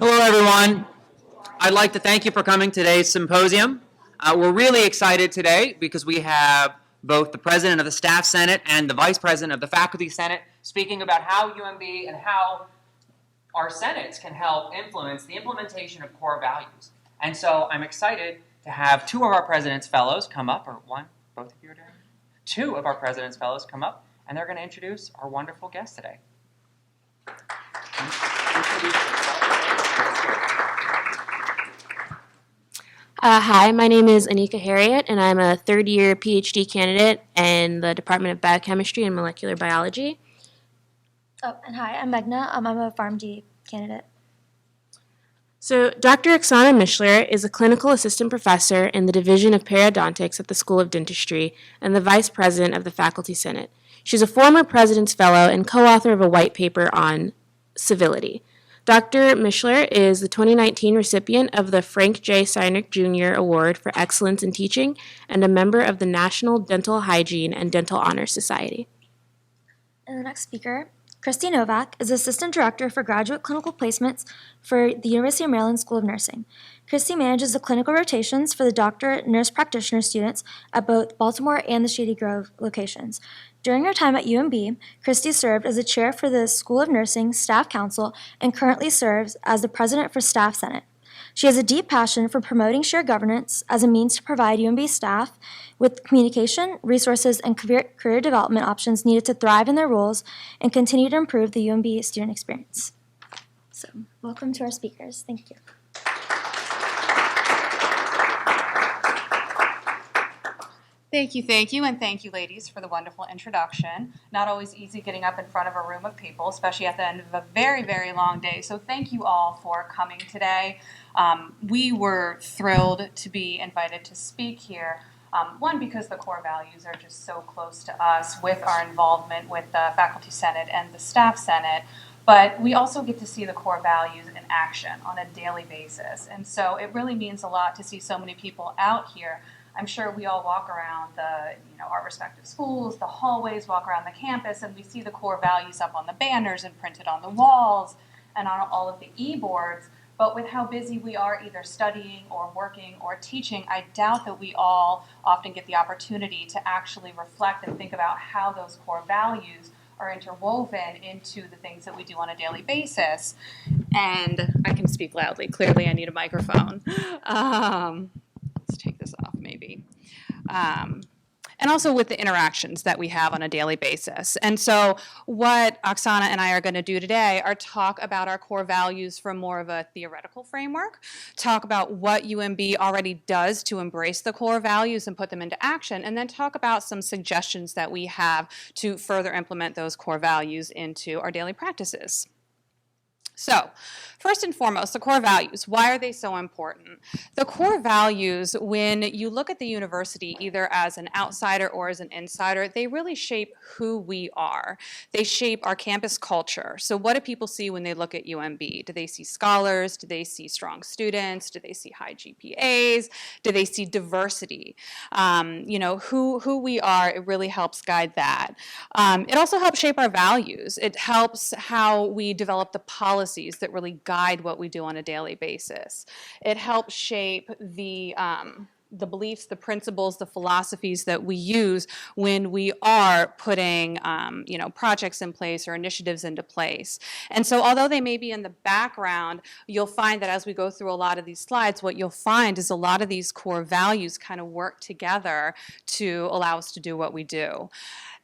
Hello, everyone. I'd like to thank you for coming to today's symposium. We're really excited today because we have both the President of the Staff Senate and the Vice President of the Faculty Senate speaking about how UMB and how our Senates can help influence the implementation of core values. And so I'm excited to have two of our President's Fellows come up, or one, both of you are doing it? Two of our President's Fellows come up, and they're going to introduce our wonderful guest today. Hi, my name is Anika Harriet, and I'm a third-year PhD candidate in the Department of Biochemistry and Molecular Biology. Oh, and hi, I'm Meghna. I'm a PharmD candidate. So, Dr. Oksana Mishler is a clinical assistant professor in the Division of Periodontics at the School of Dentistry and the Vice President of the Faculty Senate. She's a former President's Fellow and co-author of a white paper on civility. Dr. Mishler is the 2019 recipient of the Frank J. Seinick Jr. Award for Excellence in Teaching and a member of the National Dental Hygiene and Dental Honor Society. And the next speaker, Christy Novak, is Assistant Director for Graduate Clinical Placements for the University of Maryland School of Nursing. Christy manages the clinical rotations for the doctorate nurse practitioner students at both Baltimore and the Shady Grove locations. During her time at UMB, Christy served as the chair for the School of Nursing Staff Council and currently serves as the president for Staff Senate. She has a deep passion for promoting shared governance as a means to provide UMB staff with communication, resources, and career development options needed to thrive in their roles and continue to improve the UMB student experience. So, welcome to our speakers. Thank you. Thank you, and thank you, ladies, for the wonderful introduction. Not always easy getting up in front of a room of people, especially at the end of a very, very long day. So thank you all for coming today. We were thrilled to be invited to speak here. One, because the core values are just so close to us with our involvement with the Faculty Senate and the Staff Senate. But we also get to see the core values in action on a daily basis. And so it really means a lot to see so many people out here. I'm sure we all walk around our respective schools, the hallways, walk around the campus, and we see the core values up on the banners and printed on the walls and on all of the e-boards. But with how busy we are either studying or working or teaching, I doubt that we all often get the opportunity to actually reflect and think about how those core values are interwoven into the things that we do on a daily basis. And I can speak loudly. Clearly, I need a microphone. Let's take this off, maybe. And also with the interactions that we have on a daily basis. And so what Oksana and I are going to do today are talk about our core values from more of a theoretical framework, talk about what UMB already does to embrace the core values and put them into action, and then talk about some suggestions that we have to further implement those core values into our daily practices. So, first and foremost, the core values. Why are they so important? The core values, when you look at the university either as an outsider or as an insider, they really shape who we are. They shape our campus culture. So what do people see when they look at UMB? Do they see scholars? Do they see strong students? Do they see high GPAs? Do they see diversity? Who we are, it really helps guide that. It also helps shape our values. It helps how we develop the policies that really guide what we do on a daily basis. It helps shape the beliefs, the principles, the philosophies that we use when we are putting projects in place or initiatives into place. And so although they may be in the background, you'll find that as we go through a lot of these slides, what you'll find is a lot of these core values kind of work together to allow us to do what we do.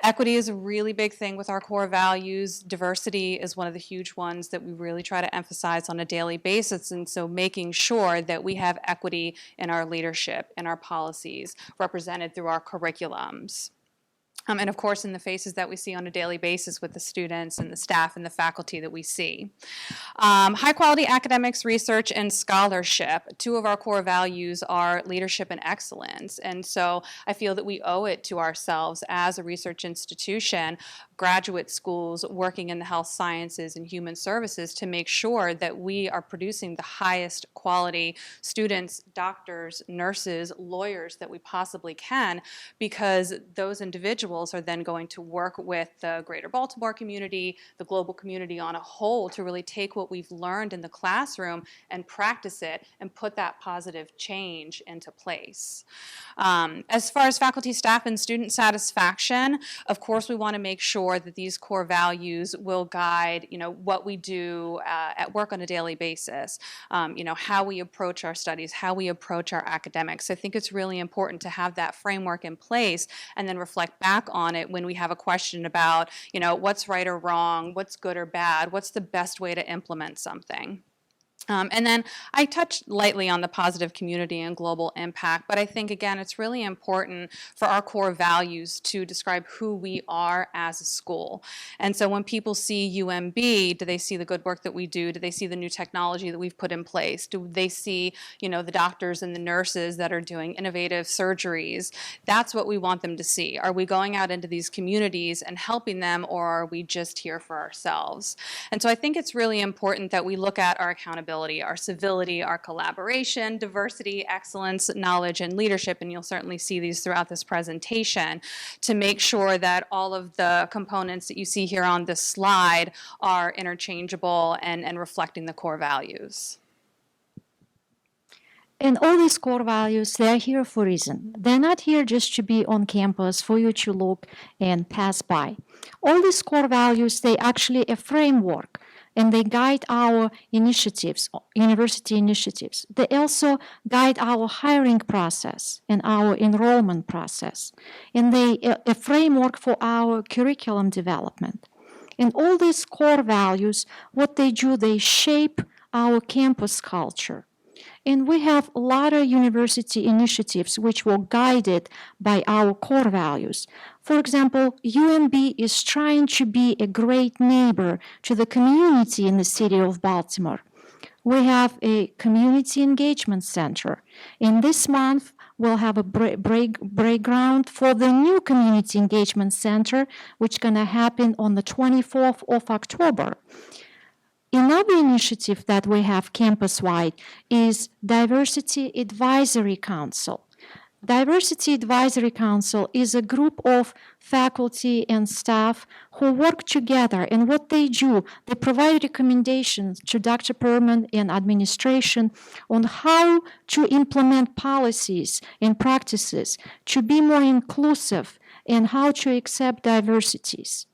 Equity is a really big thing with our core values. Diversity is one of the huge ones that we really try to emphasize on a daily basis, and so making sure that we have equity in our leadership and our policies represented through our curriculums. And of course, in the faces that we see on a daily basis with the students and the staff and the faculty that we see. High quality academics, research, and scholarship. Two of our core values are leadership and excellence. And so I feel that we owe it to ourselves as a research institution, graduate schools working in the health sciences and human services to make sure that we are producing the highest quality students, doctors, nurses, lawyers that we possibly can, because those individuals are then going to work with the greater Baltimore community, the global community on a whole, to really take what we've learned in the classroom and practice it and put that positive change into place. As far as faculty, staff, and student satisfaction, of course, we want to make sure that these core values will guide, what we do at work on a daily basis, how we approach our studies, how we approach our academics. I think it's really important to have that framework in place and then reflect back on it when we have a question about, what's right or wrong, what's good or bad, what's the best way to implement something. And then I touched lightly on the positive community and global impact, but I think, again, it's really important for our core values to describe who we are as a school. And so when people see UMB, do they see the good work that we do? Do they see the new technology that we've put in place? Do they see, the doctors and the nurses that are doing innovative surgeries? That's what we want them to see. Are we going out into these communities and helping them, or are we just here for ourselves? And so I think it's really important that we look at our accountability, our civility, our collaboration, diversity, excellence, knowledge, and leadership, and you'll certainly see these throughout this presentation, to make sure that all of the components that you see here on this slide are interchangeable and reflecting the core values. And all these core values, they're here for a reason. They're not here just to be on campus for you to look and pass by. All these core values, they actually a framework, and they guide our initiatives, university initiatives. They also guide our hiring process and our enrollment process. And they a framework for our curriculum development. And all these core values, what they do, they shape our campus culture. And we have a lot of university initiatives which were guided by our core values. For example, UMB is trying to be a great neighbor to the community in the city of Baltimore. We have a community engagement center. In this month, we'll have a break ground for the new community engagement center, which is going to happen on the 24th of October. Another initiative that we have campus-wide is Diversity Advisory Council. Diversity Advisory Council is a group of faculty and staff who work together, and what they do, they provide recommendations to Dr. Perman and administration on how to implement policies and practices to be more inclusive and how to accept diversities.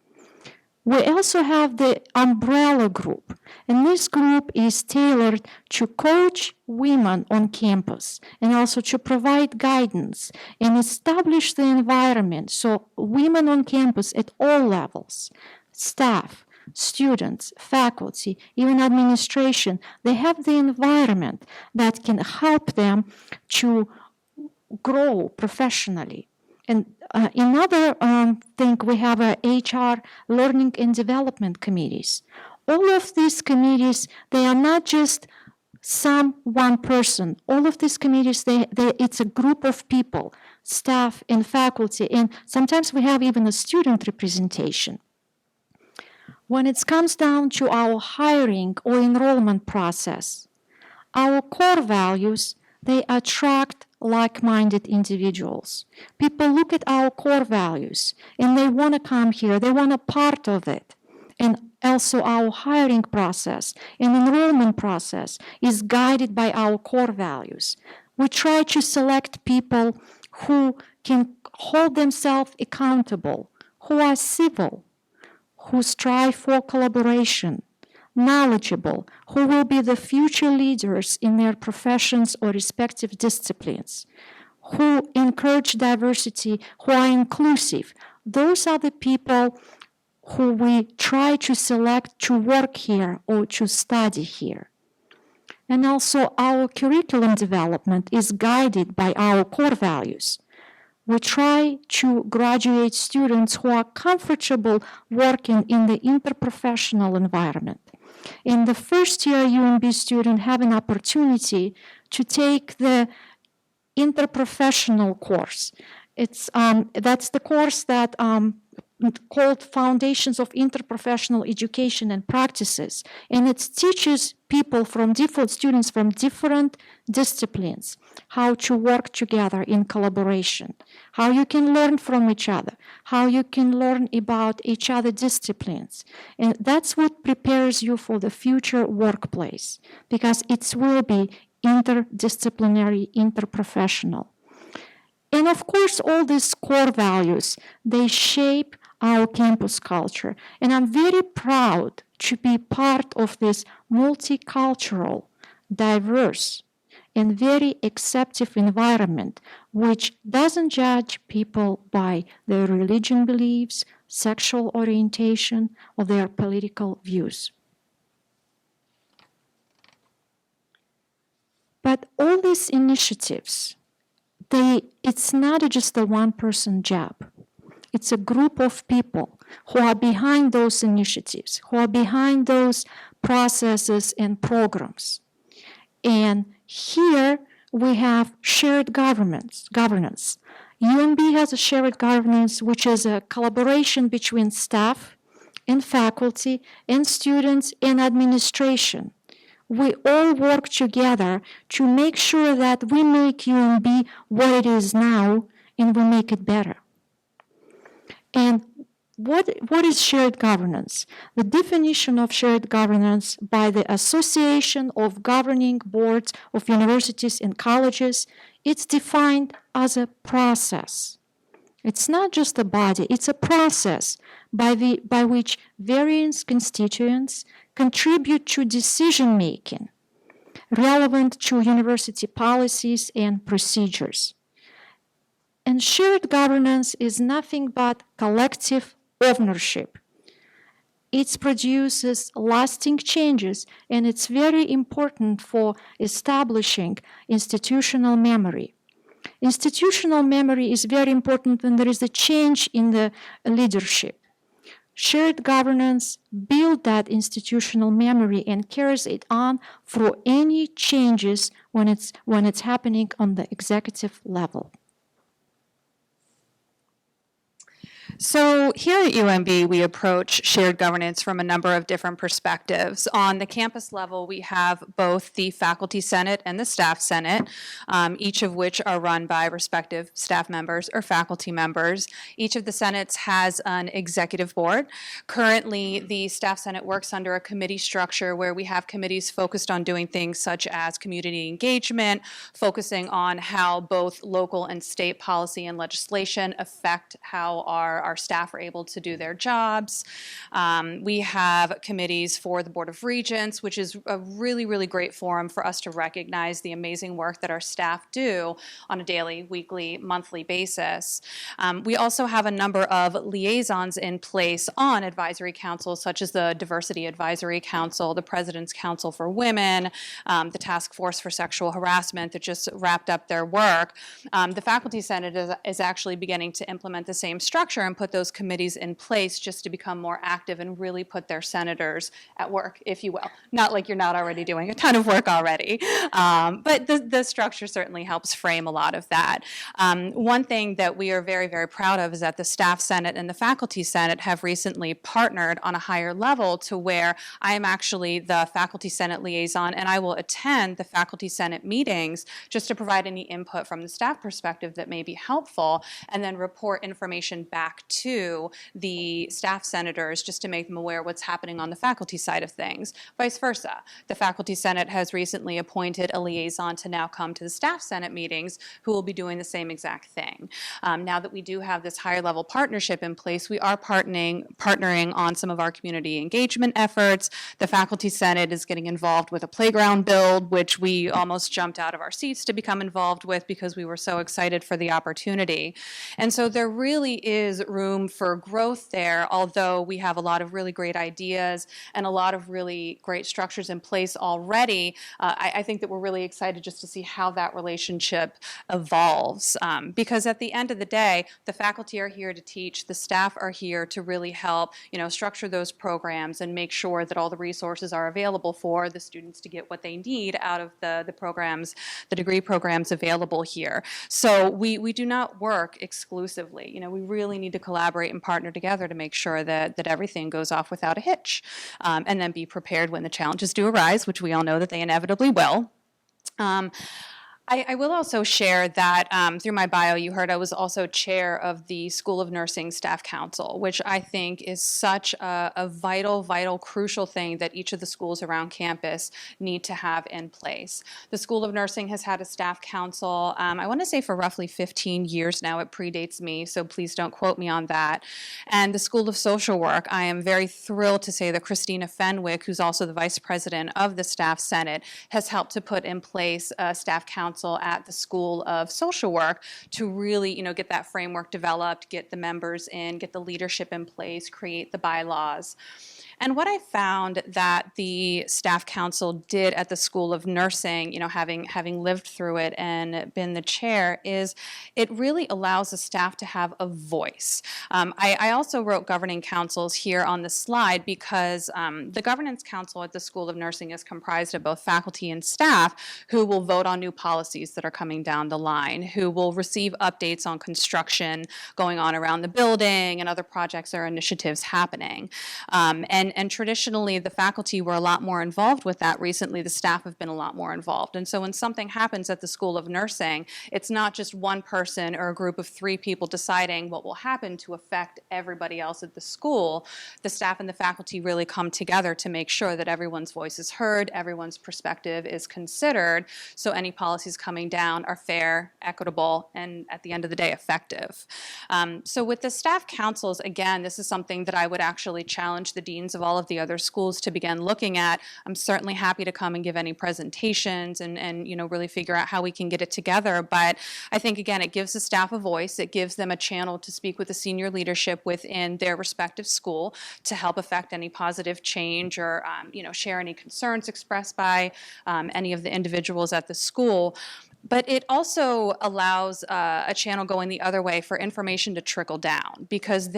We also have the umbrella group, and this group is tailored to coach women on campus and also to provide guidance and establish the environment so women on campus at all levels, staff, students, faculty, even administration, they have the environment that can help them to grow professionally. And another thing, we have HR learning and development committees. All of these committees, they are not just one person. All of these committees, it's a group of people, staff and faculty, and sometimes we have even a student representation. When it comes down to our hiring or enrollment process, our core values, they attract like-minded individuals. People look at our core values and they want to come here, they want a part of it. And also our hiring process and enrollment process is guided by our core values. We try to select people who can hold themselves accountable, who are civil, who strive for collaboration, knowledgeable, who will be the future leaders in their professions or respective disciplines, who encourage diversity, who are inclusive. Those are the people who we try to select to work here or to study here. And also our curriculum development is guided by our core values. We try to graduate students who are comfortable working in the interprofessional environment. In the first year, UMB students have an opportunity to take the interprofessional course. That's the course that called Foundations of Interprofessional Education and Practices, and it teaches people from students from different disciplines how to work together in collaboration, how you can learn from each other, how you can learn about each other disciplines. And that's what prepares you for the future workplace, because it will be interdisciplinary, interprofessional. And of course, all these core values, they shape our campus culture. And I'm very proud to be part of this multicultural, diverse, and very accepting environment, which doesn't judge people by their religion beliefs, sexual orientation, or their political views. But all these initiatives, it's not just a one-person job. It's a group of people who are behind those initiatives, who are behind those processes and programs. And here we have shared governance. UMB has a shared governance, which is a collaboration between staff and faculty and students and administration. We all work together to make sure that we make UMB what it is now and we make it better. And what is shared governance? The definition of shared governance by the Association of Governing Boards of Universities and Colleges, it's defined as a process. It's not just a body, it's a process by which various constituents contribute to decision-making relevant to university policies and procedures. And shared governance is nothing but collective ownership. It produces lasting changes, and it's very important for establishing institutional memory. Institutional memory is very important when there is a change in the leadership. Shared governance builds that institutional memory and carries it on through any changes when it's happening on the executive level. So here at UMB, we approach shared governance from a number of different perspectives. On the campus level, we have both the Faculty Senate and the Staff Senate, each of which are run by respective staff members or faculty members. Each of the Senates has an executive board. Currently, the Staff Senate works under a committee structure where we have committees focused on doing things such as community engagement, focusing on how both local and state policy and legislation affect how our staff are able to do their jobs. We have committees for the Board of Regents, which is a really, really great forum for us to recognize the amazing work that our staff do on a daily, weekly, monthly basis. We also have a number of liaisons in place on advisory councils, such as the Diversity Advisory Council, the President's Council for Women, the Task Force for Sexual Harassment that just wrapped up their work. The Faculty Senate is actually beginning to implement the same structure and put those committees in place just to become more active and really put their senators at work, if you will. Not like you're not already doing a ton of work already, but the structure certainly helps frame a lot of that. One thing that we are very, very proud of is that the Staff Senate and the Faculty Senate have recently partnered on a higher level to where I am actually the Faculty Senate liaison, and I will attend the Faculty Senate meetings just to provide any input from the staff perspective that may be helpful, and then report information back to the staff senators just to make them aware of what's happening on the faculty side of things. Vice versa. The Faculty Senate has recently appointed a liaison to now come to the Staff Senate meetings who will be doing the same exact thing. Now that we do have this higher level partnership in place, we are partnering on some of our community engagement efforts. The Faculty Senate is getting involved with a playground build, which we almost jumped out of our seats to become involved with because we were so excited for the opportunity. And so there really is room for growth there, although we have a lot of really great ideas and a lot of really great structures in place already. I think that we're really excited just to see how that relationship evolves. Because at the end of the day, the faculty are here to teach, the staff are here to really help, structure those programs and make sure that all the resources are available for the students to get what they need out of the programs, the degree programs available here. So we do not work exclusively. We really need to collaborate and partner together to make sure that everything goes off without a hitch, and then be prepared when the challenges do arise, which we all know that they inevitably will. I will also share that through my bio, you heard I was also chair of the School of Nursing Staff Council, which I think is such a vital, crucial thing that each of the schools around campus need to have in place. The School of Nursing has had a staff council, I want to say for roughly 15 years now. It predates me, so please don't quote me on that. And the School of Social Work, I am very thrilled to say that Christina Fenwick, who's also the vice president of the Staff Senate, has helped to put in place a staff council at the School of Social Work to really, get that framework developed, get the members in, get the leadership in place, create the bylaws. And what I found that the staff council did at the School of Nursing, having lived through it and been the chair, is it really allows the staff to have a voice. I also wrote governing councils here on the slide because the governance council at the School of Nursing is comprised of both faculty and staff who will vote on new policies that are coming down the line, who will receive updates on construction going on around the building and other projects or initiatives happening. And traditionally, the faculty were a lot more involved with that. Recently, the staff have been a lot more involved. And so when something happens at the School of Nursing, it's not just one person or a group of 3 people deciding what will happen to affect everybody else at the school. The staff and the faculty really come together to make sure that everyone's voice is heard, everyone's perspective is considered, so any policies coming down are fair, equitable, and at the end of the day, effective. So with the staff councils, again, this is something that I would actually challenge the deans of all of the other schools to begin looking at. I'm certainly happy to come and give any presentations and really figure out how we can get it together. But I think, again, it gives the staff a voice. It gives them a channel to speak with the senior leadership within their respective school to help affect any positive change or, share any concerns expressed by any of the individuals at the school. But it also allows a channel going the other way for information to trickle down, because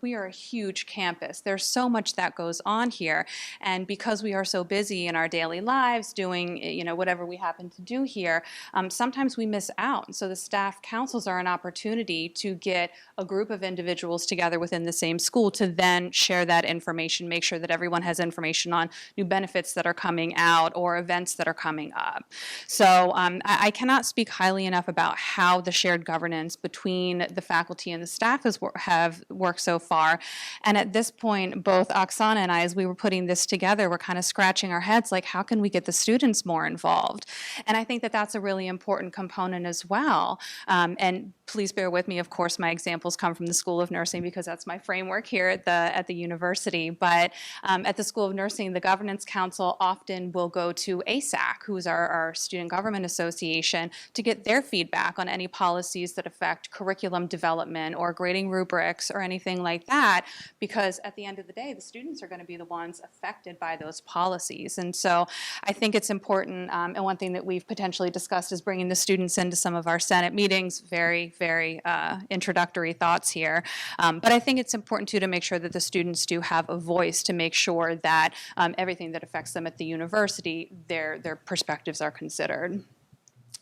we are a huge campus. There's so much that goes on here, and because we are so busy in our daily lives doing whatever we happen to do here, sometimes we miss out. And so the staff councils are an opportunity to get a group of individuals together within the same school to then share that information, make sure that everyone has information on new benefits that are coming out or events that are coming up. So I cannot speak highly enough about how the shared governance between the faculty and the staff have worked so far. And at this point, both Oksana and I, as we were putting this together, were kind of scratching our heads like, how can we get the students more involved? And I think that that's a really important component as well. And please bear with me, of course, my examples come from the School of Nursing because that's my framework here at the university. But at the School of Nursing, the Governance Council often will go to ASAC, who is our Student Government Association, to get their feedback on any policies that affect curriculum development or grading rubrics or anything like that, because at the end of the day, the students are going to be the ones affected by those policies. And so I think it's important, and one thing that we've potentially discussed is bringing the students into some of our Senate meetings. Very, very introductory thoughts here. But I think it's important, too, to make sure that the students do have a voice to make sure that everything that affects them at the university, their perspectives are considered.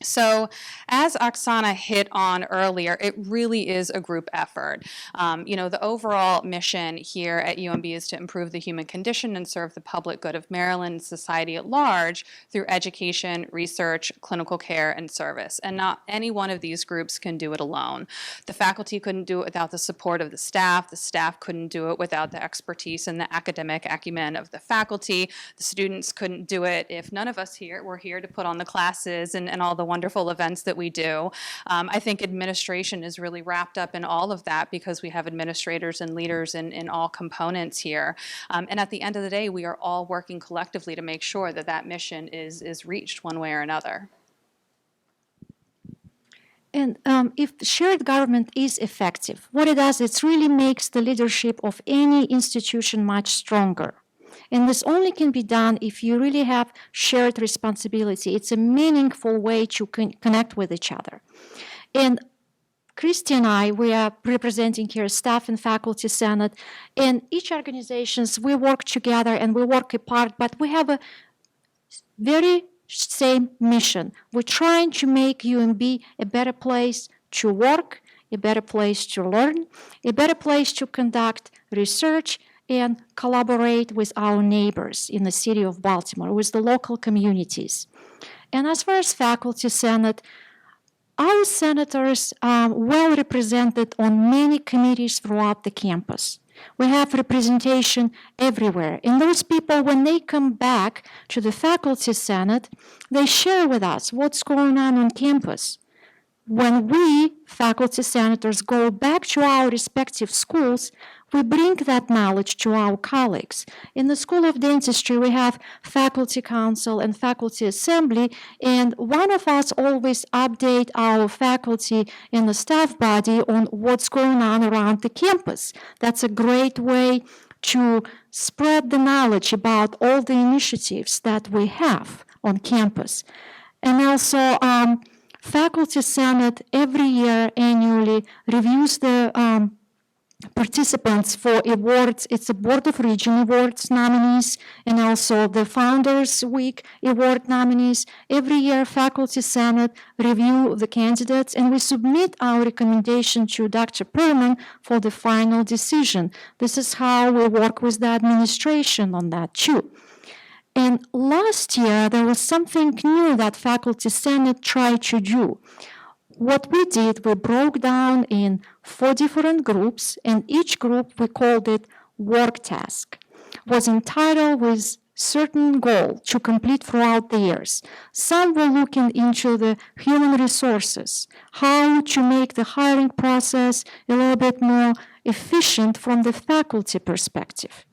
So as Oksana hit on earlier, it really is a group effort. The overall mission here at UMB is to improve the human condition and serve the public good of Maryland and society at large through education, research, clinical care, and service. And not any one of these groups can do it alone. The faculty couldn't do it without the support of the staff. The staff couldn't do it without the expertise and the academic acumen of the faculty. The students couldn't do it if none of us here were here to put on the classes and all the wonderful events that we do. I think administration is really wrapped up in all of that because we have administrators and leaders in all components here. And at the end of the day, we are all working collectively to make sure that that mission is reached one way or another. And if shared government is effective, what it does, it really makes the leadership of any institution much stronger. And this only can be done if you really have shared responsibility. It's a meaningful way to connect with each other. And Christy and I, we are representing here staff and faculty senate. And each organizations, we work together and we work apart, but we have a very same mission. We're trying to make UMB a better place to work a better place to learn, a better place to conduct research and collaborate with our neighbors in the city of Baltimore, with the local communities. And as far as faculty senate, our senators are well represented on many committees throughout the campus. We have representation everywhere. And those people, when they come back to the faculty senate, they share with us what's going on campus. When we, faculty senators, go back to our respective schools, we bring that knowledge to our colleagues. In the School of Dentistry, we have faculty council and faculty assembly, and one of us always update our faculty and the staff body on what's going on around the campus. That's a great way to spread the knowledge about all the initiatives that we have on campus. And also, Faculty Senate every year annually reviews the participants for awards. It's a Board of Region Awards nominees and also the Founders Week Award nominees. Every year, Faculty Senate review the candidates and we submit our recommendation to Dr. Perlman for the final decision. This is how we work with the administration on that too. And last year, there was something new that Faculty Senate tried to do. What we did, we broke down in 4 different groups, and each group, we called it work task, was entitled with certain goal to complete throughout the years. Some were looking into the human resources, how to make the hiring process a little bit more efficient from the faculty perspective.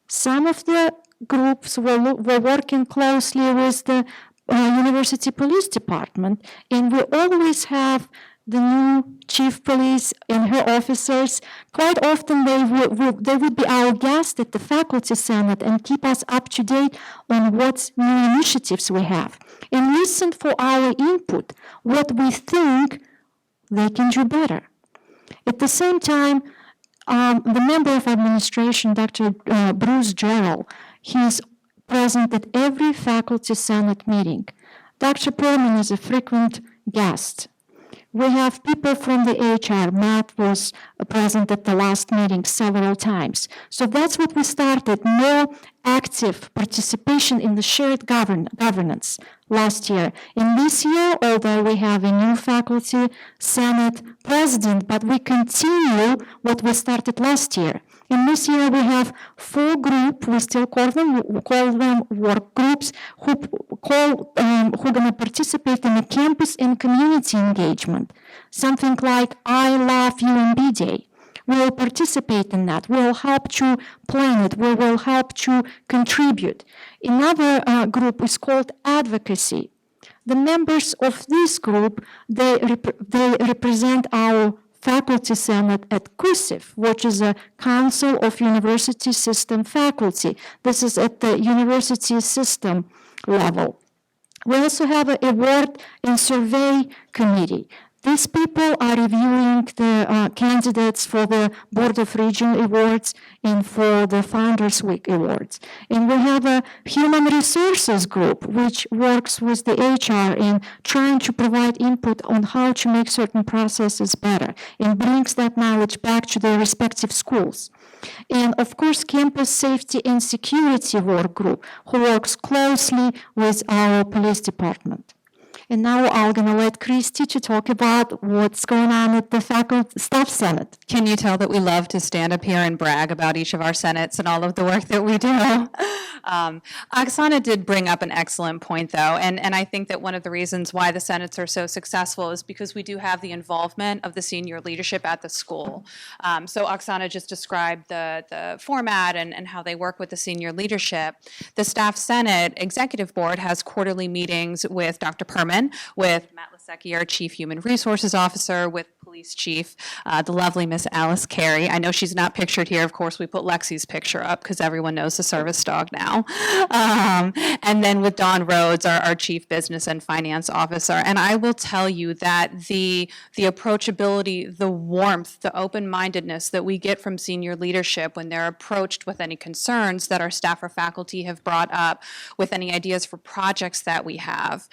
Some of the groups were working closely with the University Police Department, and we always have the new chief police and her officers. Quite often they would be our guests at the Faculty Senate and keep us up to date on what new initiatives we have and listen for our input, what we think they can do better. At the same time, the member of administration, Dr. Bruce Gerald, he's present at every Faculty Senate meeting. Dr. Perlman is a frequent guest. We have people from the HR. Matt was present at the last meeting several times. So that's what we started, more active participation in the shared governance last year. And this year, although we have a new Faculty Senate president, but we continue what we started last year. And this year we have 4 groups, we still call them work groups, who are going to participate in the campus and community engagement. Something like I Love UMB Day. We will participate in that. We will help to plan it. We will help to contribute. Another group is called advocacy. The members of this group, they represent our Faculty Senate at CUSIF, which is a Council of University System Faculty. This is at the university system level. We also have an award and survey committee. These people are reviewing the candidates for the Board of Region Awards and for the Founders Week Awards. And we have a human resources group which works with the HR in trying to provide input on how to make certain processes better and brings that knowledge back to their respective schools. And of course, Campus Safety and Security Work Group, who works closely with our police department. And now I'm going to let Christy to talk about what's going on at the Faculty Staff Senate. Can you tell that we love to stand up here and brag about each of our senates and all of the work that we do? Oksana did bring up an excellent point, though, and I think that one of the reasons why the senates are so successful is because we do have the involvement of the senior leadership at the school. So Oksana just described the format and how they work with the senior leadership. The Staff Senate Executive Board has quarterly meetings with Dr. Perman, with Matt Lasecki, our Chief Human Resources Officer, with Police Chief, the lovely Miss Alice Carey. I know she's not pictured here. Of course, we put Lexi's picture up because everyone knows the service dog now. And then with Dawn Rhodes, our Chief Business and Finance Officer. And I will tell you that the approachability, the warmth, the open-mindedness that we get from senior leadership when they're approached with any concerns that our staff or faculty have brought up, with any ideas for projects that we have,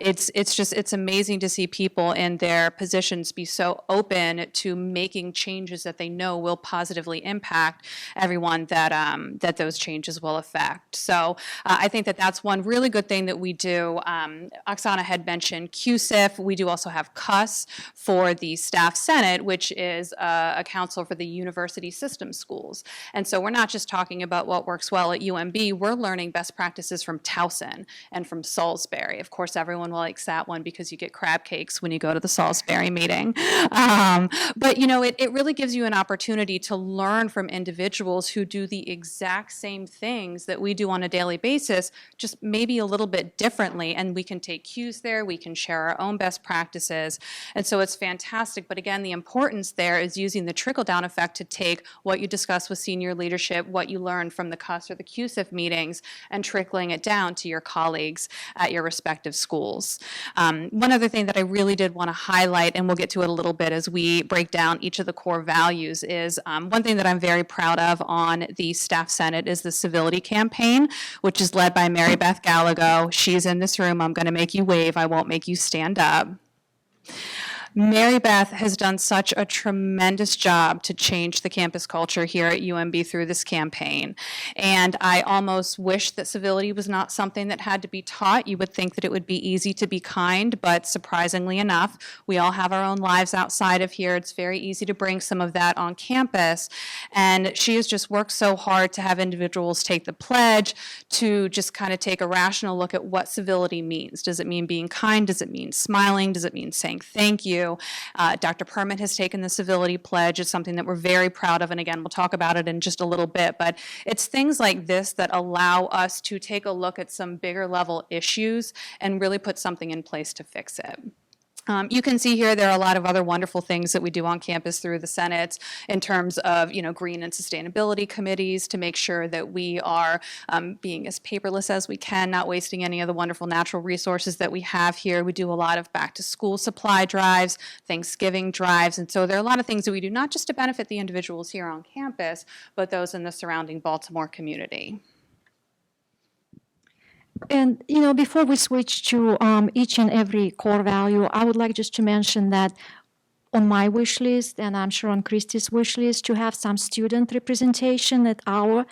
it's amazing to see people in their positions be so so open to making changes that they know will positively impact everyone that those changes will affect. So I think that that's one really good thing that we do. Oksana had mentioned QSIF. We do also have CUS for the Staff Senate, which is a council for the university system schools. And so we're not just talking about what works well at UMB, we're learning best practices from Towson and from Salisbury. Of course, everyone likes that one because you get crab cakes when you go to the Salisbury meeting. But you know, it really gives you an opportunity to learn from individuals who do the exact same things that we do on a daily basis, just maybe a little bit differently. And we can take cues there, we can share our own best practices. And so it's fantastic. But again, the importance there is using the trickle-down effect to take what you discuss with senior leadership, what you learn from the CUS or the QSIF meetings, and trickling it down to your colleagues at your respective schools. One other thing that I really did want to highlight, and we'll get to it a little bit as we break down each of the core values, is one thing that I'm very proud of on the Staff Senate is the civility campaign, which is led by Mary Beth Gallego. She's in this room. I'm going to make you wave. I won't make you stand up. Mary Beth has done such a tremendous job to change the campus culture here at UMB through this campaign. And I almost wish that civility was not something that had to be taught. You would think that it would be easy to be kind, but surprisingly enough, we all have our own lives outside of here. It's very easy to bring some of that on campus. And she has just worked so hard to have individuals take the pledge, to just kind of take a rational look at what civility means. Does it mean being kind? Does it mean smiling? Does it mean saying thank you? Dr. Permit has taken the civility pledge. It's something that we're very proud of, and again, we'll talk about it in just a little bit, but it's things like this that allow us to take a look at some bigger level issues and really put something in place to fix it. You can see here there are a lot of other wonderful things that we do on campus through the Senate in terms of, you know, green and sustainability committees to make sure that we are being as paperless as we can, not wasting any of the wonderful natural resources that we have here. We do a lot of back to school supply drives, Thanksgiving drives, and so there are a lot of things that we do not just to benefit the individuals here on campus, but those in the surrounding Baltimore community. And, you know, before we switch to each and every core value, I would like just to mention that on my wish list, and I'm sure on Christy's wish list, to have some student representation at our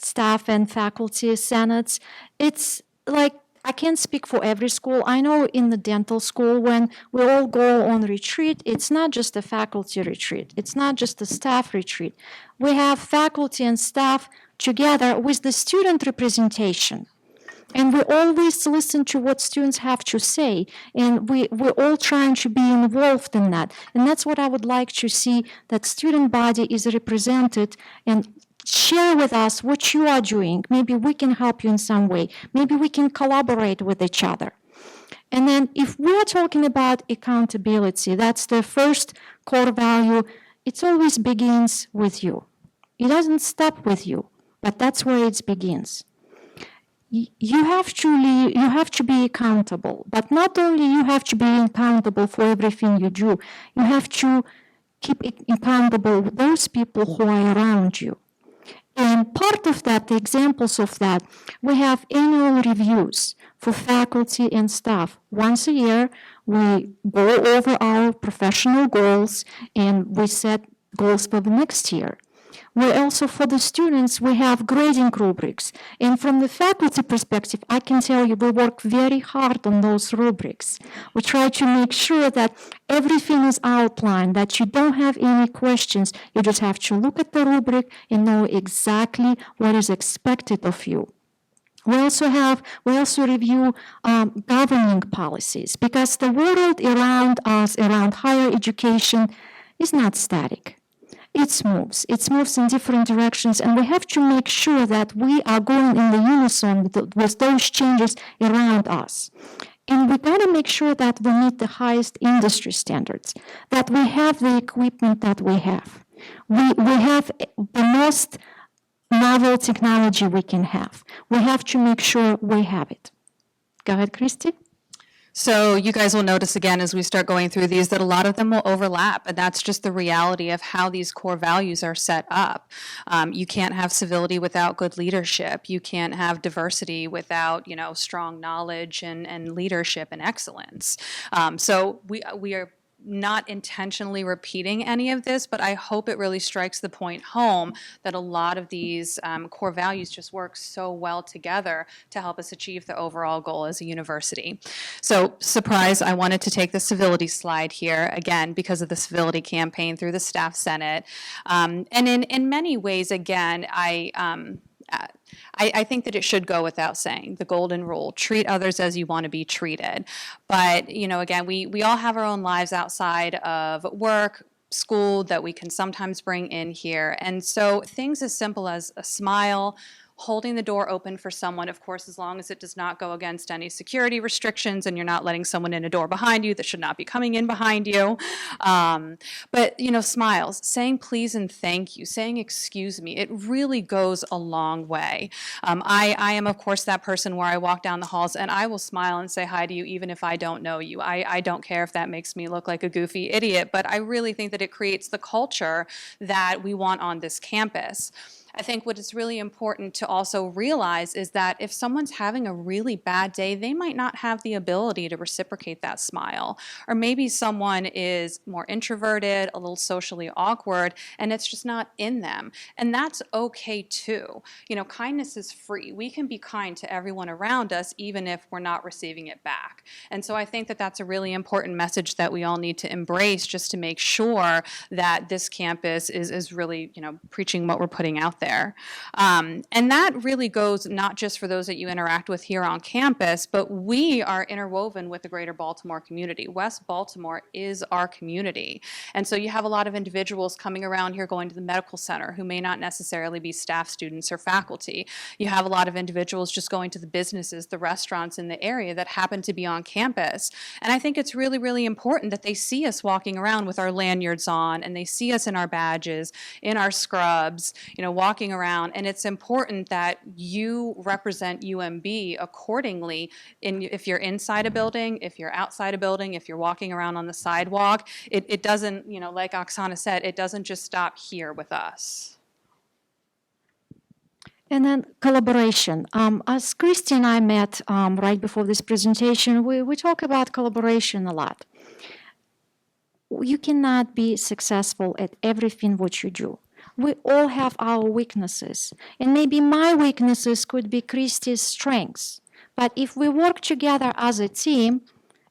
staff and faculty senates. It's like, I can't speak for every school. I know in the dental school, when we all go on retreat, it's not just a faculty retreat. It's not just a staff retreat. We have faculty and staff together with the student representation. And we always listen to what students have to say, and we're all trying to be involved in that. And that's what I would like to see, that student body is represented, and share with us what you are doing. Maybe we can help you in some way. Maybe we can collaborate with each other. And then if we're talking about accountability, that's the first core value. It always begins with you. It doesn't stop with you, but that's where it begins. You have to be accountable, but not only you have to be accountable for everything you do, you have to keep accountable those people who are around you. And part of that, the examples of that, we have annual reviews for faculty and staff. Once a year, we go over our professional goals and we set goals for the next year. We also, for the students, we have grading rubrics. And from the faculty perspective, I can tell you we work very hard on those rubrics. We try to make sure that everything is outlined, that you don't have any questions. You just have to look at the rubric and know exactly what is expected of you. We also review governing policies, because the world around us, around higher education, is not static. It moves in different directions, and we have to make sure that we are going in the unison with those changes around us. And we got to make sure that we meet the highest industry standards, that we have the equipment that we have. We have the most novel technology we can have. We have to make sure we have it. Go ahead, Christy. So you guys will notice again as we start going through these that a lot of them will overlap, and that's just the reality of how these core values are set up. You can't have civility without good leadership. You can't have diversity without, you know, strong knowledge and leadership and excellence. So we are not intentionally repeating any of this, but I hope it really strikes the point home that a lot of these core values just work so well together to help us achieve the overall goal as a university. So, surprise, I wanted to take the civility slide here, again, because of the civility campaign through the Staff Senate. And in many ways, again, I think that it should go without saying, the golden rule, treat others as you want to be treated. But, again, we all have our own lives outside of work, school that we can sometimes bring in here. And so things as simple as a smile, holding the door open for someone, of course, as long as it does not go against any security restrictions and you're not letting someone in a door behind you that should not be coming in behind you. But, smiles, saying please and thank you, saying excuse me, it really goes a long way. I am, of course, that person where I walk down the halls and I will smile and say hi to you even if I don't know you. I don't care if that makes me look like a goofy idiot, but I really think that it creates the culture that we want on this campus. I think what is really important to also realize is that if someone's having a really bad day, they might not have the ability to reciprocate that smile. Or maybe someone is more introverted, a little socially awkward, and it's just not in them. And that's okay too. Kindness is free. We can be kind to everyone around us, even if we're not receiving it back. And so I think that that's a really important message that we all need to embrace just to make sure that this campus is really, preaching what we're putting out there. And that really goes not just for those that you interact with here on campus, but we are interwoven with the greater Baltimore community. West Baltimore is our community. And so you have a lot of individuals coming around here going to the medical center who may not necessarily be staff, students, or faculty. You have a lot of individuals just going to the businesses, the restaurants in the area that happen to be on campus. And I think it's really, really important that they see us walking around with our lanyards on and they see us in our badges, in our scrubs, walking around, and it's important that you represent UMB accordingly if you're inside a building, if you're outside a building, if you're walking around on the sidewalk. It doesn't, like Oksana said, it doesn't just stop here with us. And then collaboration. As Christy and I met right before this presentation, we talk about collaboration a lot. You cannot be successful at everything what you do. We all have our weaknesses, and maybe my weaknesses could be Christy's strengths. But if we work together as a team,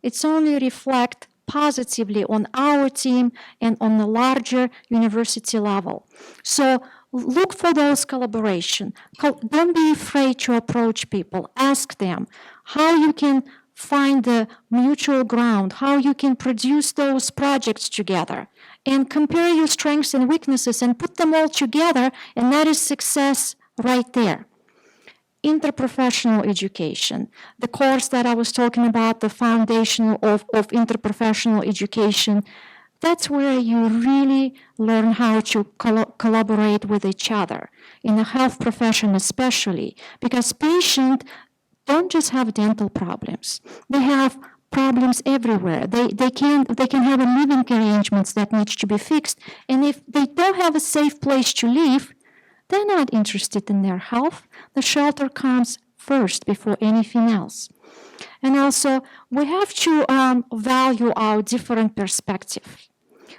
it's only reflect positively on our team and on the larger university level. So look for those collaboration. Don't be afraid to approach people. Ask them how you can find the mutual ground, how you can produce those projects together. And compare your strengths and weaknesses and put them all together, and that is success right there. Interprofessional education, the course that I was talking about, the foundation of interprofessional education, that's where you really learn how to collaborate with each other, in the health profession especially, because patients don't just have dental problems. They have problems everywhere. They can have a living arrangements that needs to be fixed, and if they don't have a safe place to live, they're not interested in their health. The shelter comes first before anything else. And also, we have to value our different perspectives.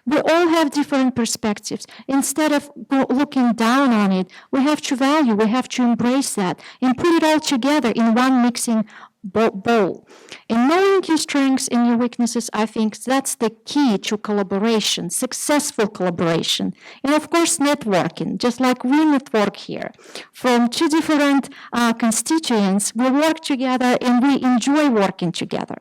We all have different perspectives. Instead of looking down on it, we have to value, we have to embrace that and put it all together in one mixing bowl. And knowing your strengths and your weaknesses, I think that's the key to collaboration, successful collaboration. And of course, networking, just like we network here. From two different constituents, we work together and we enjoy working together.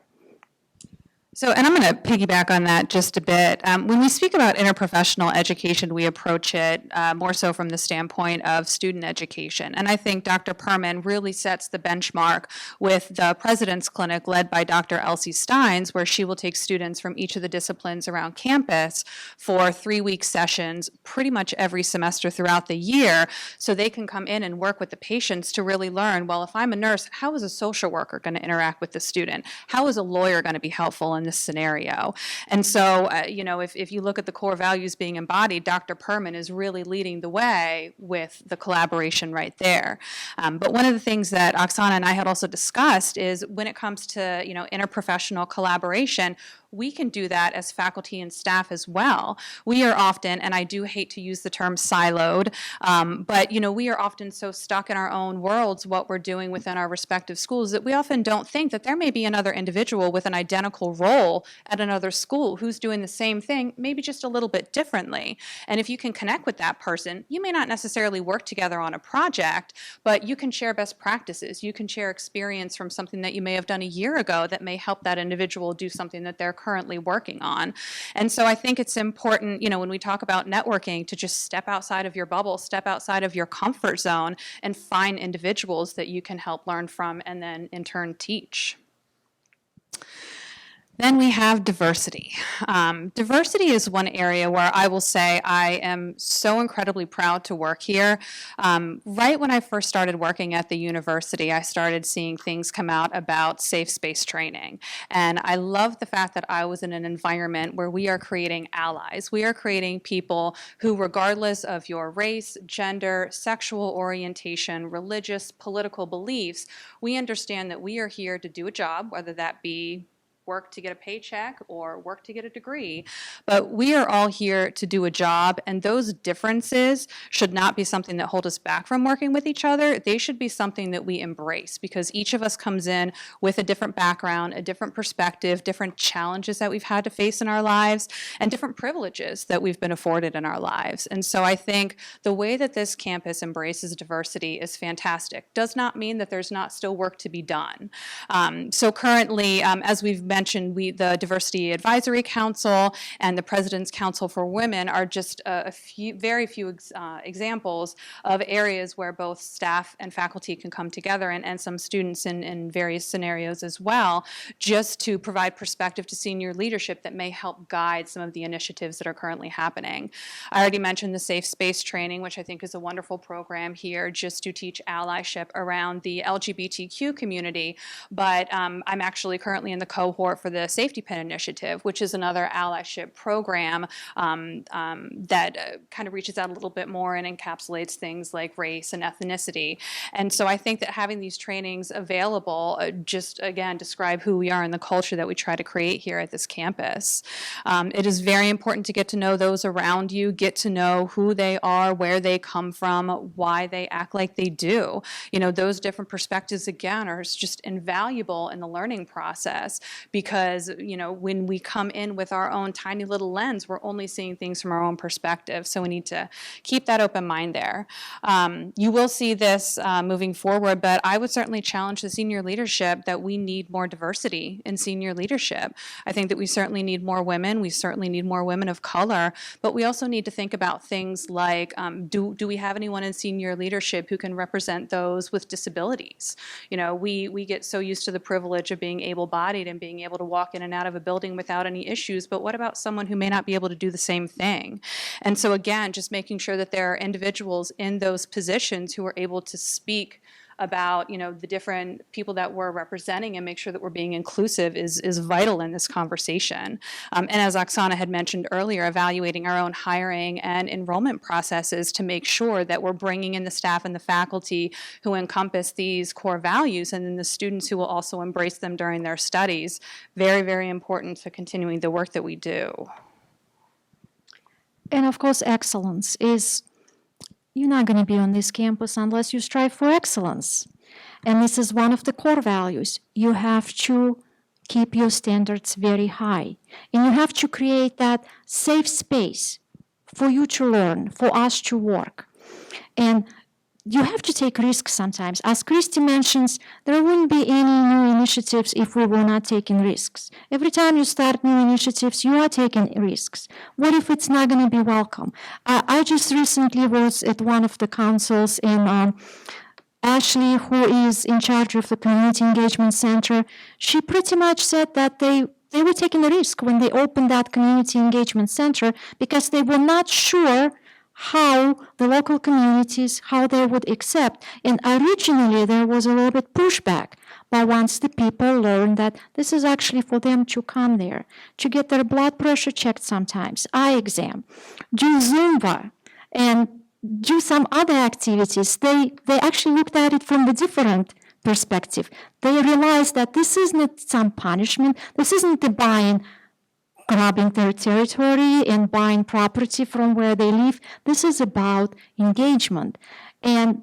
So, and I'm going to piggyback on that just a bit. When we speak about interprofessional education, we approach it more so from the standpoint of student education. And I think Dr. Perman really sets the benchmark with the President's Clinic led by Dr. Elsie Steins, where she will take students from each of the disciplines around campus for 3-week sessions pretty much every semester throughout the year, so they can come in and work with the patients to really learn, well, if I'm a nurse, how is a social worker going to interact with the student? How is a lawyer going to be helpful in this scenario. And so, if you look at the core values being embodied, Dr. Perman is really leading the way with the collaboration right there. But one of the things that Oksana and I had also discussed is when it comes to, interprofessional collaboration, we can do that as faculty and staff as well. We are often, and I do hate to use the term siloed, but we are often so stuck in our own worlds, what we're doing within our respective schools, that we often don't think that there may be another individual with an identical role at another school who's doing the same thing, maybe just a little bit differently. And if you can connect with that person, you may not necessarily work together on a project, but you can share best practices. You can share experience from something that you may have done a year ago that may help that individual do something that they're currently working on. And so I think it's important, when we talk about networking, to just step outside of your bubble, step outside of your comfort zone, and find individuals that you can help learn from and then in turn teach. Then we have diversity. Diversity is one area where I will say I am so incredibly proud to work here. Right when I first started working at the university, I started seeing things come out about safe space training. And I love the fact that I was in an environment where we are creating allies. We are creating people who, regardless of your race, gender, sexual orientation, religious, political beliefs, we understand that we are here to do a job, whether that be work to get a paycheck or work to get a degree, but we are all here to do a job, and those differences should not be something that hold us back from working with each other. They should be something that we embrace, because each of us comes in with a different background, a different perspective, different challenges that we've had to face in our lives, and different privileges that we've been afforded in our lives. And so I think the way that this campus embraces diversity is fantastic. Does not mean that there's not still work to be done. So currently, as we've mentioned, the Diversity Advisory Council and the President's Council for Women are just very few examples of areas where both staff and faculty can come together, and some students in various scenarios as well, just to provide perspective to senior leadership that may help guide some of the initiatives that are currently happening. I already mentioned the Safe Space Training, which I think is a wonderful program here just to teach allyship around the LGBTQ community, but I'm actually currently in the cohort for the Safety Pin Initiative, which is another allyship program that kind of reaches out a little bit more and encapsulates things like race and ethnicity. And so I think that having these trainings available just, again, describe who we are and the culture that we try to create here at this campus. It is very important to get to know those around you, get to know who they are, where they come from, why they act like they do. Those different perspectives, again, are just invaluable in the learning process, because when we come in with our own tiny little lens, we're only seeing things from our own perspective. So we need to keep that open mind there. You will see this moving forward, but I would certainly challenge the senior leadership that we need more diversity in senior leadership. I think that we certainly need more women. We certainly need more women of color, but we also need to think about things like, do we have anyone in senior leadership who can represent those with disabilities? We get so used to the privilege of being able-bodied and being able to walk in and out of a building without any issues, but what about someone who may not be able to do the same thing? And so again, just making sure that there are individuals in those positions who are able to speak about the different people that we're representing and make sure that we're being inclusive is vital in this conversation. And as Oksana had mentioned earlier, evaluating our own hiring and enrollment processes to make sure that we're bringing in the staff and the faculty who encompass these core values, and then the students who will also embrace them during their studies. Very, very important to continuing the work that we do. And of course, excellence is, you're not going to be on this campus unless you strive for excellence. And this is one of the core values. You have to keep your standards very high. And you have to create that safe space for you to learn, for us to work. And you have to take risks sometimes. As Christy mentions, there wouldn't be any new initiatives if we were not taking risks. Every time you start new initiatives, you are taking risks. What if it's not going to be welcome? I just recently was at one of the councils, and Ashley, who is in charge of the Community Engagement Center, she pretty much said that they were taking a risk when they opened that Community Engagement Center because they were not sure how the local communities, how they would accept. And originally there was a little bit pushback. But once the people learn that this is actually for them to come there, to get their blood pressure checked sometimes, eye exam, do Zumba, and do some other activities, they actually looked at it from a different perspective. They realized that this isn't some punishment, this isn't the buying, grabbing their territory and buying property from where they live. This is about engagement. And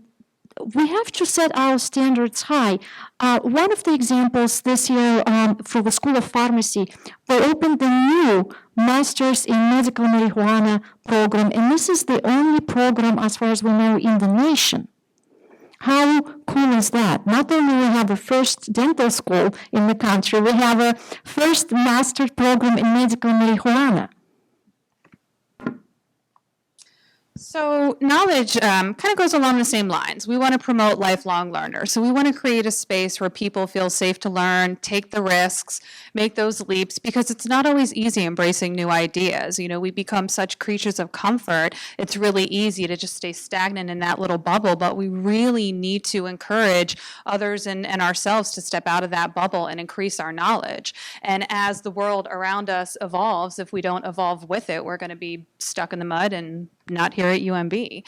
we have to set our standards high. One of the examples this year for the School of Pharmacy, they opened the new Masters in Medical Marijuana program, and this is the only program, as far as we know, in the nation. How cool is that? Not only we have the first dental school in the country, we have a first master program in medical marijuana. So knowledge kind of goes along the same lines. We want to promote lifelong learners. So we want to create a space where people feel safe to learn, take the risks, make those leaps, because it's not always easy embracing new ideas. You know, we become such creatures of comfort. It's really easy to just stay stagnant in that little bubble, but we really need to encourage others and ourselves to step out of that bubble and increase our knowledge. And as the world around us evolves, if we don't evolve with it, we're going to be stuck in the mud and not here at UMB.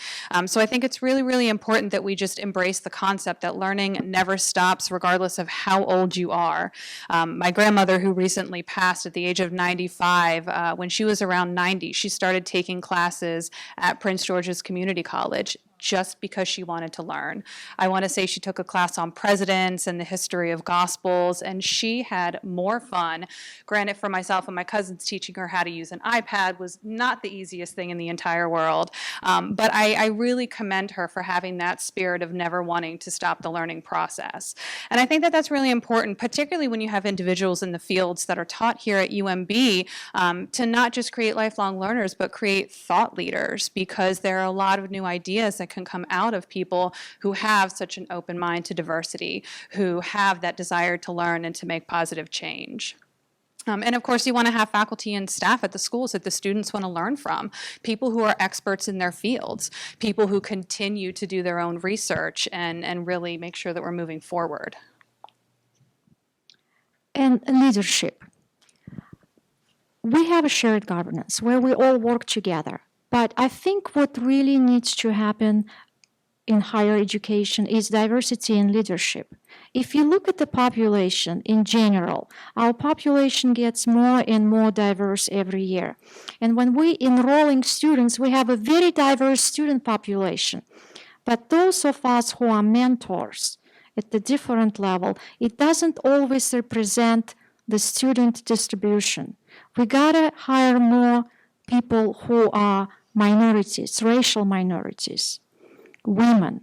So I think it's really, really important that we just embrace the concept that learning never stops regardless of how old you are. My grandmother, who recently passed at the age of 95, when she was around 90, she started taking classes at Prince George's Community College just because she wanted to learn. I want to say she took a class on presidents and the history of gospels, and she had more fun. Granted, for myself and my cousins, teaching her how to use an iPad was not the easiest thing in the entire world, but I really commend her for having that spirit of never wanting to stop the learning process. And I think that that's really important, particularly when you have individuals in the fields that are taught here at UMB, to not just create lifelong learners, but create thought leaders, because there are a lot of new ideas that can come out of people who have such an open mind to diversity, who have that desire to learn and to make positive change. And of course, you want to have faculty and staff at the schools that the students want to learn from, people who are experts in their fields, people who continue to do their own research and really make sure that we're moving forward. And leadership. We have a shared governance where we all work together. But I think what really needs to happen in higher education is diversity in leadership. If you look at the population in general, our population gets more and more diverse every year. And when we enrolling students, we have a very diverse student population. But those of us who are mentors at the different level, it doesn't always represent the student distribution. We gotta hire more people who are minorities, racial minorities, women.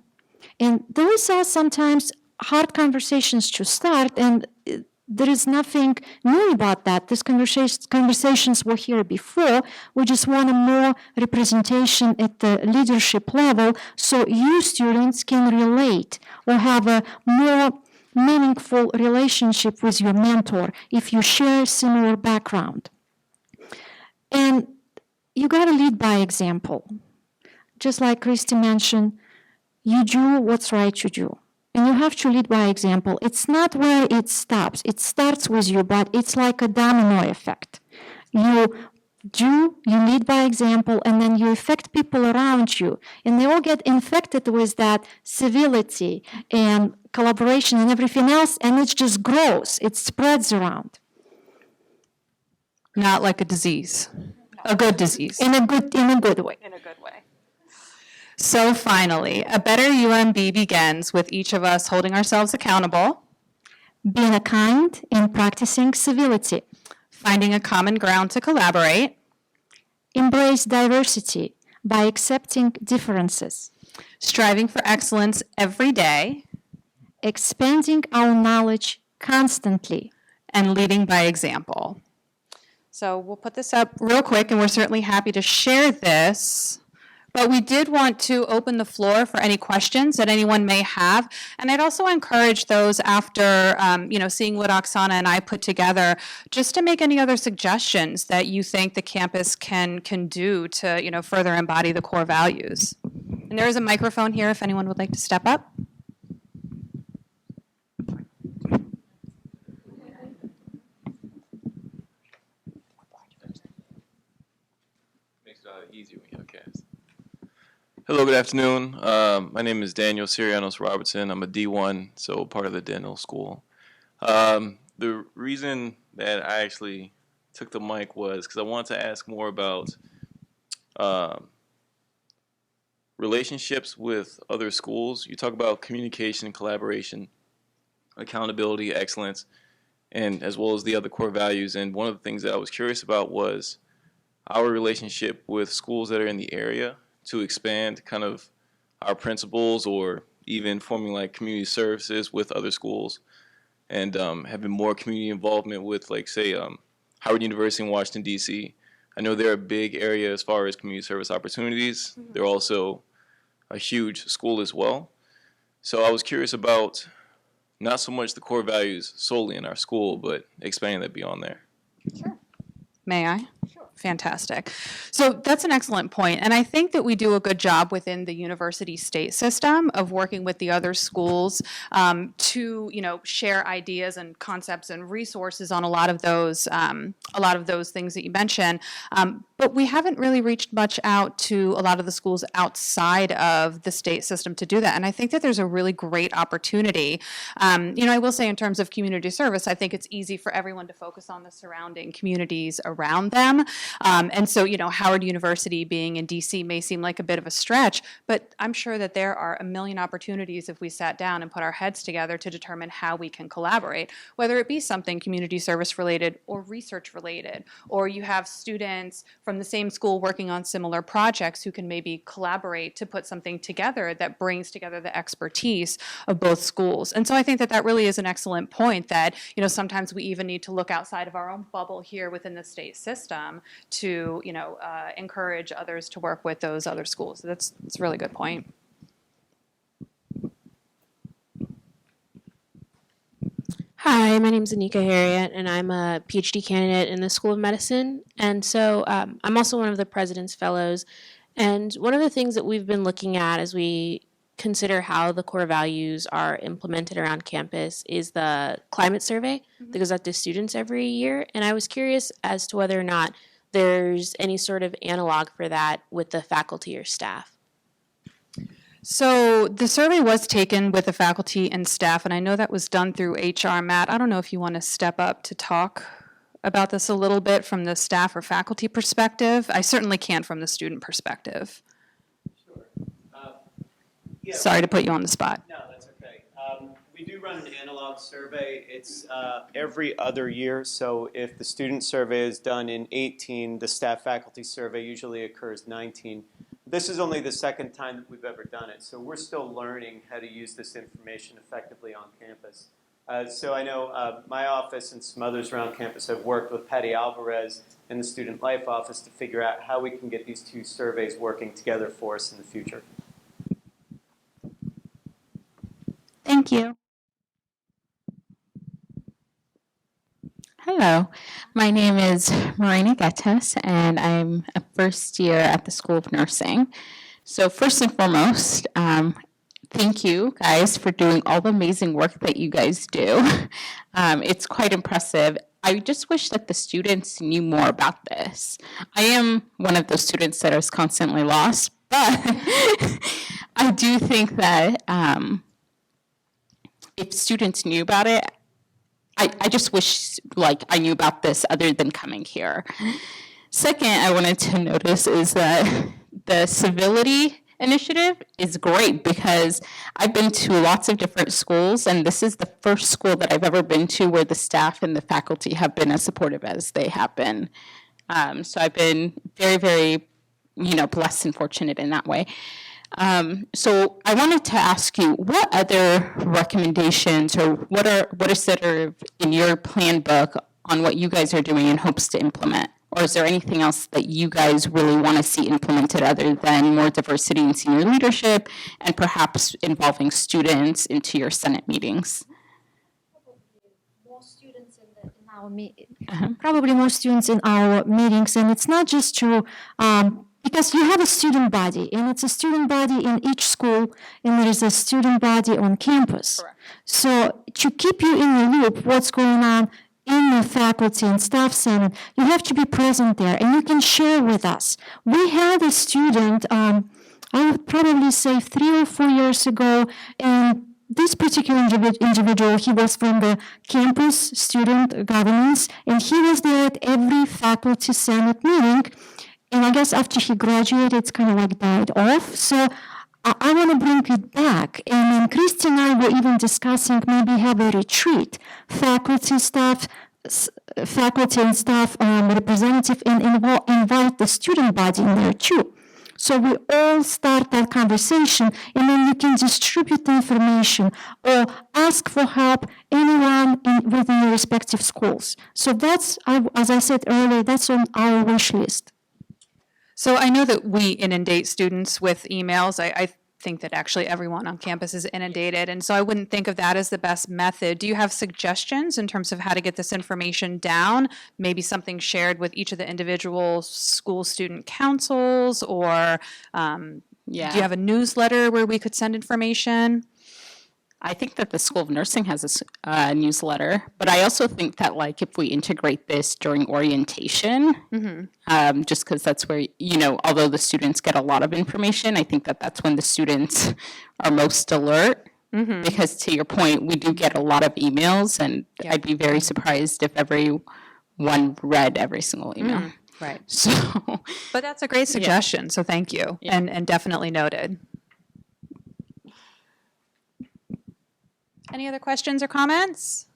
And those are sometimes hard conversations to start, and there is nothing new about that. These conversations were here before. We just want a more representation at the leadership level so you students can relate or have a more meaningful relationship with your mentor if you share similar background. And you got to lead by example. Just like Christy mentioned, you do what's right to do. And you have to lead by example. It's not where it stops. It starts with you, but it's like a domino effect. You lead by example, and then you affect people around you. And they all get infected with that civility and collaboration and everything else, and it just grows. It spreads around. Not like a disease. A good disease. In a good way. In a good way. So finally, a better UMB begins with each of us holding ourselves accountable, Being kind and practicing civility. finding a common ground to collaborate, Embrace diversity by accepting differences. striving for excellence every day, Expanding our knowledge constantly. and leading by example. So we'll put this up real quick, and we're certainly happy to share this. But we did want to open the floor for any questions that anyone may have. And I'd also encourage those after seeing what Oksana and I put together, just to make any other suggestions that you think the campus can do to further embody the core values. And there is a microphone here if anyone would like to step up. easier when you have cast. Hello, good afternoon. My name is Daniel Sirianos Robertson. I'm a D1, so part of the dental school. The reason that I actually took the mic was because I wanted to ask more about relationships with other schools. You talk about communication, collaboration, accountability, excellence, and as well as the other core values. And one of the things that I was curious about was our relationship with schools that are in the area to expand kind of our principles or even forming like community services with other schools and having more community involvement with like say Howard University in Washington, D.C. I know they're a big area as far as community service opportunities. Mm-hmm. They're also a huge school as well. So I was curious about not so much the core values solely in our school, but expanding that beyond there. Sure. May I? Sure. Fantastic. So that's an excellent point. And I think that we do a good job within the university state system of working with the other schools to, share ideas and concepts and resources on a lot of those things that you mentioned. But we haven't really reached much out to a lot of the schools outside of the state system to do that. And I think that there's a really great opportunity. I will say in terms of community service, I think it's easy for everyone to focus on the surrounding communities around them. And so, Howard University being in DC may seem like a bit of a stretch, but I'm sure that there are a million opportunities if we sat down and put our heads together to determine how we can collaborate, whether it be something community service related or research related, or you have students from the same school working on similar projects who can maybe collaborate to put something together that brings together the expertise of both schools. And so I think that that really is an excellent point that, sometimes we even need to look outside of our own bubble here within the state system to, encourage others to work with those other schools. So that's a really good point. Hi, my name is Anika Harriet, and I'm a PhD candidate in the School of Medicine. And so I'm also one of the President's Fellows. And one of the things that we've been looking at as we consider how the core values are implemented around campus is the climate survey that goes out to students every year. And I was curious as to whether or not there's any sort of analog for that with the faculty or staff. So the survey was taken with the faculty and staff, and I know that was done through HR. Matt, I don't know if you want to step up to talk about this a little bit from the staff or faculty perspective. I certainly can from the student perspective. Sure. Yeah, sorry to put you on the spot. No, that's okay. We do run an analog survey. It's every other year, so if the student survey is done in 18, the staff faculty survey usually occurs 19. This is only the second time that we've ever done it, so we're still learning how to use this information effectively on campus. So I know my office and some others around campus have worked with Patty Alvarez in the Student Life Office to figure out how we can get these two surveys working together for us in the future. Thank you. Hello, my name is Marina Gettas, and I'm a first year at the School of Nursing. So first and foremost, thank you guys for doing all the amazing work that you guys do. It's quite impressive. I just wish that the students knew more about this. I am one of those students that is constantly lost, but I do think that if students knew about it, I just wish I knew about this other than coming here. Second, I wanted to notice is that the civility initiative is great because I've been to lots of different schools, and this is the first school that I've ever been to where the staff and the faculty have been as supportive as they have been. So I've been very, very, blessed and fortunate in that way. So I wanted to ask you, what other recommendations or what is sort of in your plan book on what you guys are doing in hopes to implement? Or is there anything else that you guys really want to see implemented other than more diversity in senior leadership and perhaps involving students into your Senate meetings? Probably more students in our meetings, and it's not just to because you have a student body, and it's a student body in each school, and there is a student body on campus. Correct. So to keep you in the loop, what's going on in the faculty and staff senate, you have to be present there and you can share with us. We had a student, I would probably say 3 or 4 years ago, and this particular individual, he was from the campus student governance, and he was there at every faculty senate meeting. And I guess after he graduated, it's kind of like died off. So I want to bring it back. And then Christy and I were even discussing maybe have a retreat, faculty and staff representative, and invite the student body in there too. So we all start that conversation, and then you can distribute the information or ask for help anyone within your respective schools. So that's, as I said earlier, that's on our wish list. So I know that we inundate students with emails. I think that actually everyone on campus is inundated, and so I wouldn't think of that as the best method. Do you have suggestions in terms of how to get this information down? Maybe something shared with each of the individual school student councils, or do you have a newsletter where we could send information? I think that the School of Nursing has a newsletter, but I also think that like if we integrate this during orientation, just because that's where, although the students get a lot of information, I think that that's when the students are most alert. Because to your point, we do get a lot of emails, and I'd be very surprised if everyone read every single email. Right. So, But that's a great suggestion, so thank you, and definitely noted. Any other questions or comments?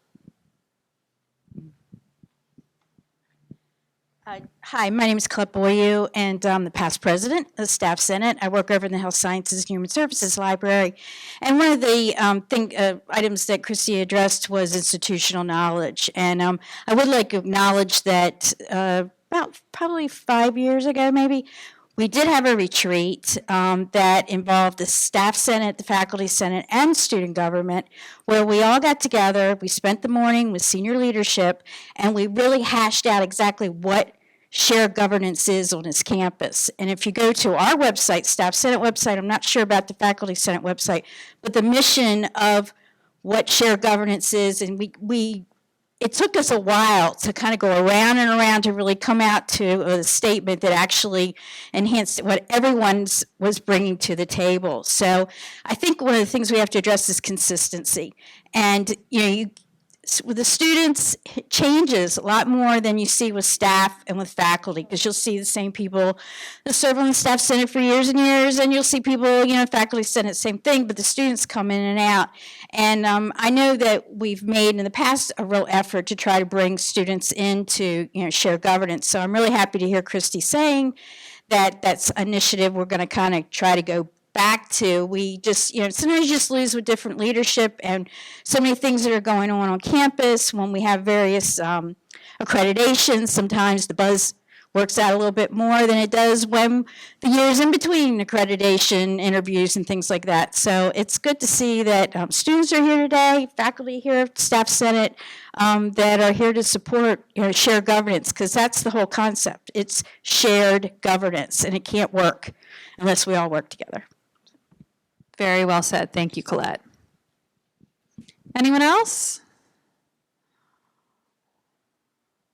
Hi, my name is Colette Boyu, and I'm the past president of the Staff Senate. I work over in the Health Sciences and Human Services Library. And one of the items that Christy addressed was institutional knowledge. And I would like to acknowledge that about probably 5 years ago, maybe, we did have a retreat that involved the Staff Senate, the Faculty Senate, and student government, where we all got together. We spent the morning with senior leadership, and we really hashed out exactly what shared governance is on this campus. And if you go to our website, Staff Senate website, I'm not sure about the Faculty Senate website, but the mission of what shared governance is, and it took us a while to kind of go around and around to really come out to a statement that actually enhanced what everyone was bringing to the table. So I think one of the things we have to address is consistency. And with the students, it changes a lot more than you see with staff and with faculty, because you'll see the same people that serve on the Staff Senate for years and years, and you'll see people, Faculty Senate, same thing, but the students come in and out. And I know that we've made in the past a real effort to try to bring students into, shared governance. So I'm really happy to hear Christy saying that that's an initiative we're going to kind of try to go back to. We just, sometimes you just lose with different leadership and so many things that are going on campus. When we have various accreditations, sometimes the buzz works out a little bit more than it does when the years in between accreditation interviews and things like that. So it's good to see that students are here today, faculty here, Staff Senate, that are here to support shared governance, because that's the whole concept. It's shared governance, and it can't work unless we all work together. Very well said. Thank you, Colette. Anyone else?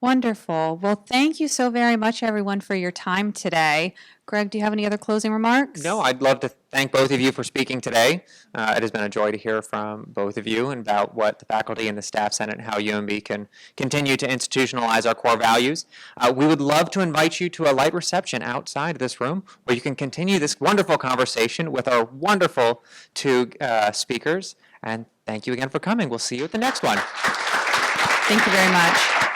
Wonderful. Well, thank you so very much, everyone, for your time today. Greg, do you have any other closing remarks? No, I'd love to thank both of you for speaking today. It has been a joy to hear from both of you and about what the faculty and the Staff Senate and how UMB can continue to institutionalize our core values. We would love to invite you to a light reception outside this room where you can continue this wonderful conversation with our wonderful two speakers. And thank you again for coming. We'll see you at the next one. Thank you very much.